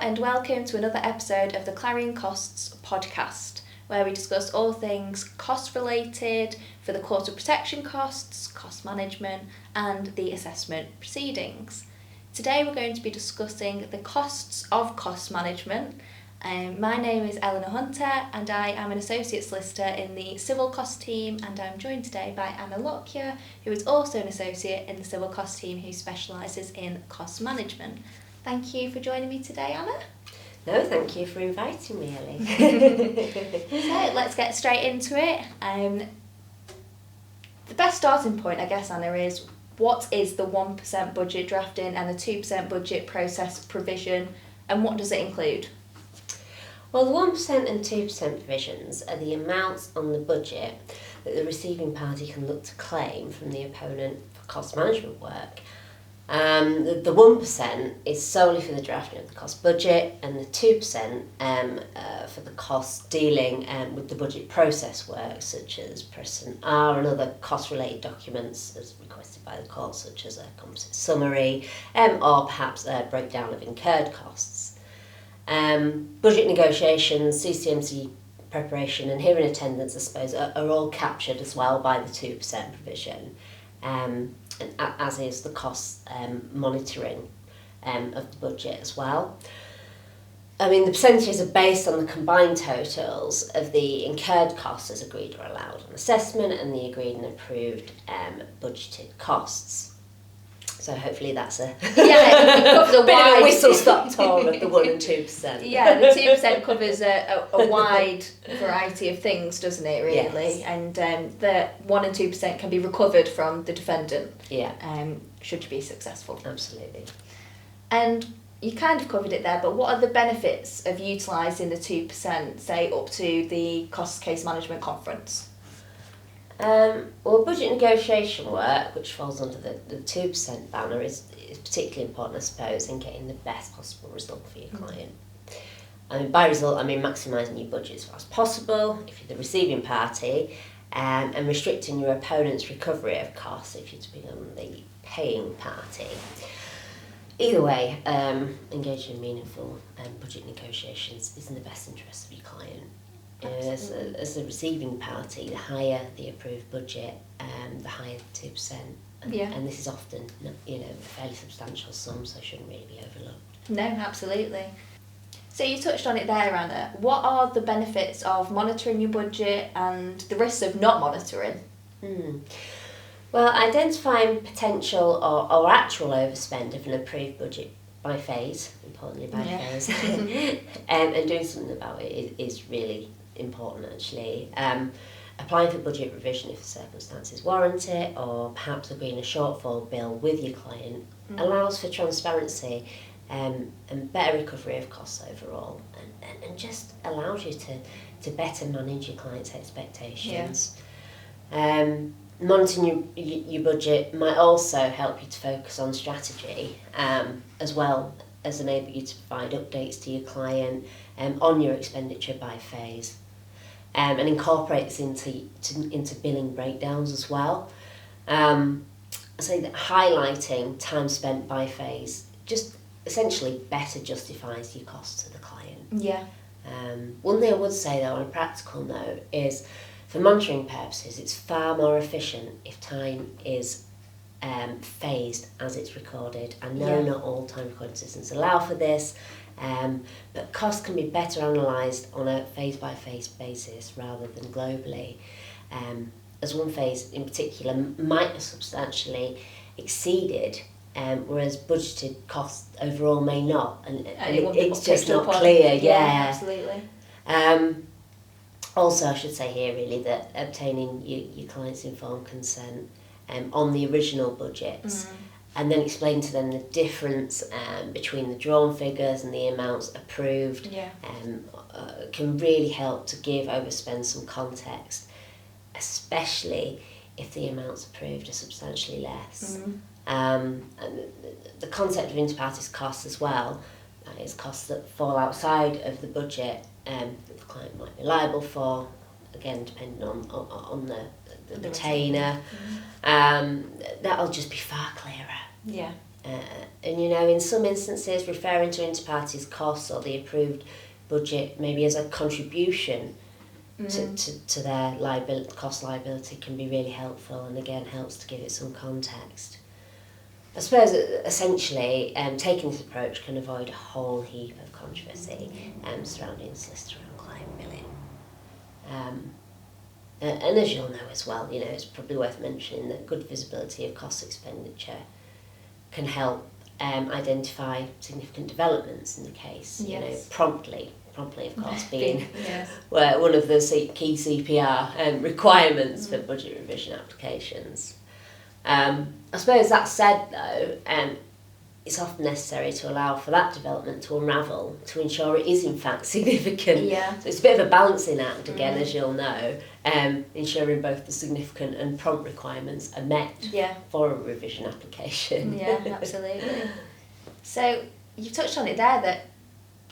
and welcome to another episode of the Clarion Costs podcast, where we discuss all things cost related for the court of protection costs, cost management and the assessment proceedings. Today we're going to be discussing the costs of cost management. My name is Ellena Hunter and I am an associate solicitor in the civil cost team, and I'm joined today by Anna Lockyer, who is also an associate in the civil cost team who specialises in cost management. Thank you for joining me today, Anna. No, thank you for inviting me, Ellie. So let's get straight into it. The best starting point, I guess, Anna, is what is the 1% budget drafting and the 2% budget process provision, and what does it include? Well, the 1% and 2% provisions are the amounts on the budget that the receiving party can look to claim from the opponent for cost management work. The 1% is solely for the drafting of the cost budget, and the 2% for the costs dealing with the budget process work, such as Precedent R and other cost-related documents as requested by the court, such as a composite summary or perhaps a breakdown of incurred costs. Budget negotiations, CCMC preparation and hearing attendance, I suppose, are all captured as well by the 2% provision. And as is the cost monitoring of the budget as well. I mean, the percentages are based on the combined totals of the incurred costs as agreed or allowed on assessment and the agreed and approved budgeted costs. So hopefully that's a covers a bit wide of a whistle-stop tour of the 1 and 2%. Yeah, the 2% covers a wide variety of things, doesn't it, really? Yes. And the 1 and 2% can be recovered from the defendant. Yeah. Should you be successful. Absolutely. And you kind of covered it there, but what are the benefits of utilising the 2%, say, up to the cost case management conference? Well, budget negotiation work, which falls under the 2% banner, is particularly important, I suppose, in getting the best possible result for your client. I mean, by result, I mean maximising your budget as far as possible if you're the receiving party, and restricting your opponent's recovery of costs if you're to be on the paying party. Either way, engaging in meaningful budget negotiations is in the best interest of your client. As a receiving party, the higher the approved budget, the higher the 2%. And this is often, a fairly substantial sum, so shouldn't really be overlooked. No, absolutely. So you touched on it there, Anna. What are the benefits of monitoring your budget and the risks of not monitoring? Well, identifying potential or actual overspend of an approved budget by phase, importantly by phase, and doing something about it is really important, actually. Applying for budget revision if the circumstances warrant it, or perhaps agreeing a shortfall bill with your client allows for transparency and better recovery of costs overall, and just allows you to better manage your client's expectations. Monitoring your budget might also help you to focus on strategy, as well as enable you to provide updates to your client on your expenditure by phase, and incorporate this into billing breakdowns as well. I say that highlighting time spent by phase just essentially better justifies your costs to the client. Yeah. One thing I would say though on a practical note is, for monitoring purposes, it's far more efficient if time is phased as it's recorded. I know not all time recording systems allow for this, but costs can be better analysed on a phase-by-phase basis rather than globally, as one phase in particular might have substantially exceeded, whereas budgeted costs overall may not, and it's just not clear. Yeah, absolutely. Also, I should say here really that obtaining your client's informed consent on the original budgets, and then explain to them the difference between the drawn figures and the amounts approved, can really help to give overspend some context, especially if the amounts approved are substantially less. And the concept of inter-parties costs as well, that is costs that fall outside of the budget that the client might be liable for, again depending on the retainer, that'll just be far clearer. Yeah. And in some instances, referring to inter-parties costs or the approved budget maybe as a contribution to their cost liability can be really helpful, and again helps to give it some context. I suppose essentially taking this approach can avoid a whole heap of controversy surrounding solicitor and client billing. And as you'll know as well, it's probably worth mentioning that good visibility of cost expenditure can help identify significant developments in the case, promptly of course, being one of the key CPR requirements for budget revision applications. I suppose that said though, it's often necessary to allow for that development to unravel to ensure it is in fact significant. Yeah. So it's a bit of a balancing act again, as you'll know, ensuring both the significant and prompt requirements are met for a revision application. Yeah, absolutely. So you've touched on it there, that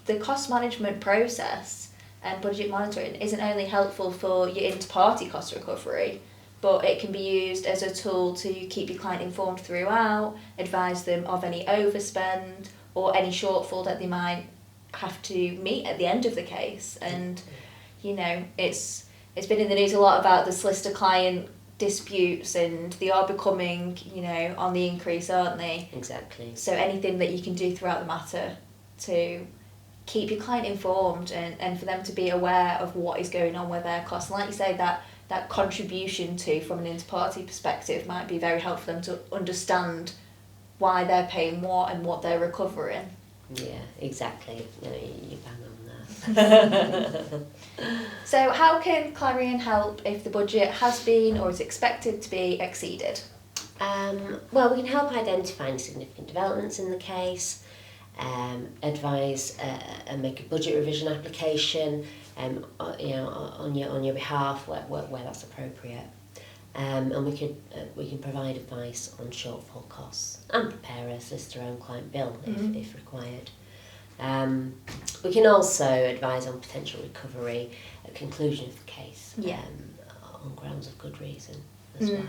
the cost management process and budget monitoring isn't only helpful for your inter-party cost recovery, but it can be used as a tool to keep your client informed throughout, advise them of any overspend or any shortfall that they might have to meet at the end of the case. And it's been in the news a lot about the solicitor-client disputes, and they are becoming on the increase, aren't they? Exactly. So anything that you can do throughout the matter to keep your client informed and for them to be aware of what is going on with their costs. And like you say, that contribution from an inter-party perspective might be very helpful for them to understand why they're paying what and what they're recovering. Yeah, exactly. You bang on there. So how can Clarion help if the budget has been or is expected to be exceeded? Well, we can help identify significant developments in the case, advise and make a budget revision application, on your behalf where that's appropriate, and we can provide advice on shortfall costs and prepare a solicitor-owned client bill if required. We can also advise on potential recovery at conclusion of the case, on grounds of good reason as well.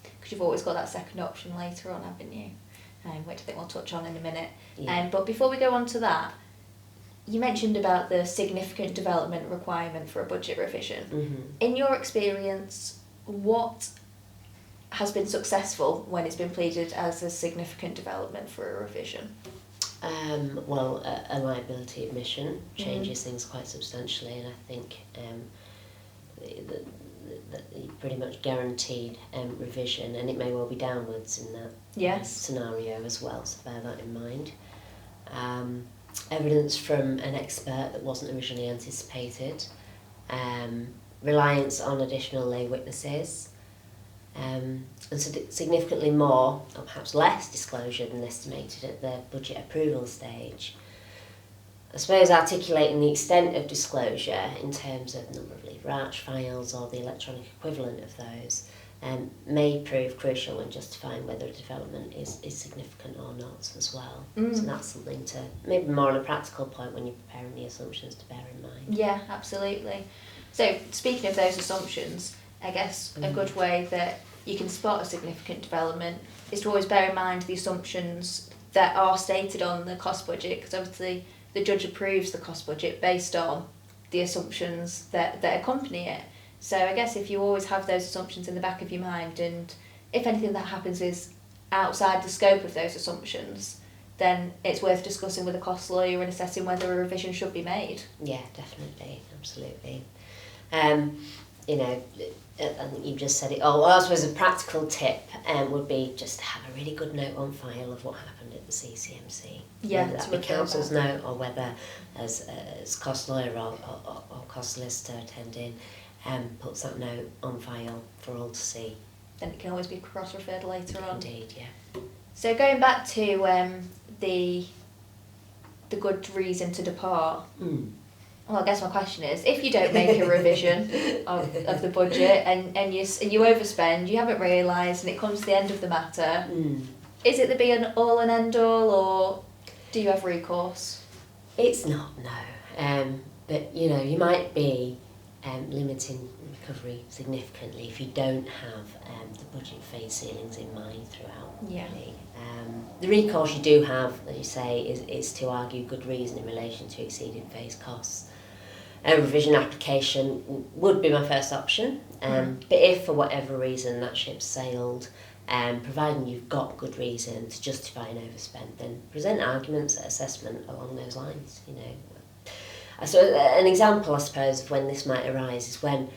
Because you've always got that second option later on, haven't you? Which I think we'll touch on in a minute. Yeah. But before we go on to that, you mentioned about the significant development requirement for a budget revision. Mm-hmm. In your experience, what has been successful when it's been pleaded as a significant development for a revision? Well, a liability admission changes things quite substantially, and I think that pretty much guaranteed revision, and it may well be downwards in that scenario as well, so bear that in mind. Evidence from an expert that wasn't originally anticipated, reliance on additional lay witnesses, and significantly more, or perhaps less, disclosure than estimated at the budget approval stage. I suppose articulating the extent of disclosure in terms of number of leave arch files or the electronic equivalent of those may prove crucial when justifying whether a development is significant or not as well. So that's something to, maybe more on a practical point when you're preparing the assumptions, to bear in mind. Yeah, absolutely. So speaking of those assumptions, I guess a good way that you can spot a significant development is to always bear in mind the assumptions that are stated on the cost budget, because obviously the judge approves the cost budget based on the assumptions that accompany it. So I guess if you always have those assumptions in the back of your mind, and if anything that happens is outside the scope of those assumptions, then it's worth discussing with a cost lawyer and assessing whether a revision should be made. Yeah, definitely, absolutely. I think you've just said it all. Well, I suppose a practical tip would be just to have a really good note on file of what happened at the CCMC. Yeah, whether that be counsel's note or whether as cost lawyer or cost solicitor attending puts that note on file for all to see. Then it can always be cross-referred later on. Indeed, yeah. So going back to the good reason to depart. Well, I guess my question is, if you don't make a revision of the budget and you overspend, you haven't realised, and it comes to the end of the matter, is it the be and all and end all, or do you have recourse? It's not, no. But you might be limiting recovery significantly if you don't have the budget phase ceilings in mind throughout. Yeah. Really. The recourse you do have, as you say, is to argue good reason in relation to exceeding phase costs. A revision application would be my first option, but if for whatever reason that ship's sailed, providing you've got good reason to justify an overspend, then present arguments at assessment along those lines. So an example, I suppose, of when this might arise is when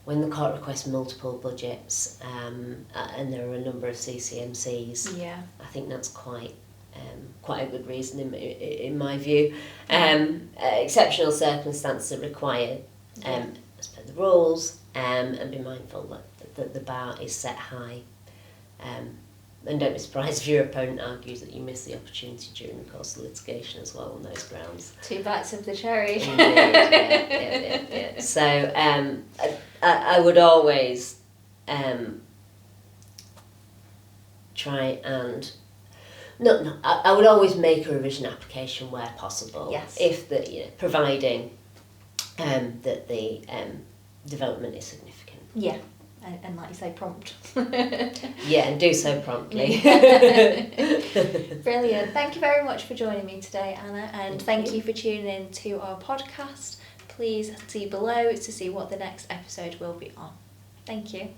the court requests multiple budgets and there are a number of CCMCs. Yeah. I think that's quite a good reason in my view. Exceptional circumstances are required as per the rules, and be mindful that the bar is set high. And don't be surprised if your opponent argues that you missed the opportunity during the course of litigation as well on those grounds. 2 bites of the cherry. Indeed, yeah. So I would always try and I would always make a revision application where possible. Yes. If providing that the development is significant. Yeah. And like you say, prompt. Yeah, and do so promptly. Brilliant. Thank you very much for joining me today, Anna, and thank you for tuning in to our podcast. Please see below to see what the next episode will be on. Thank you.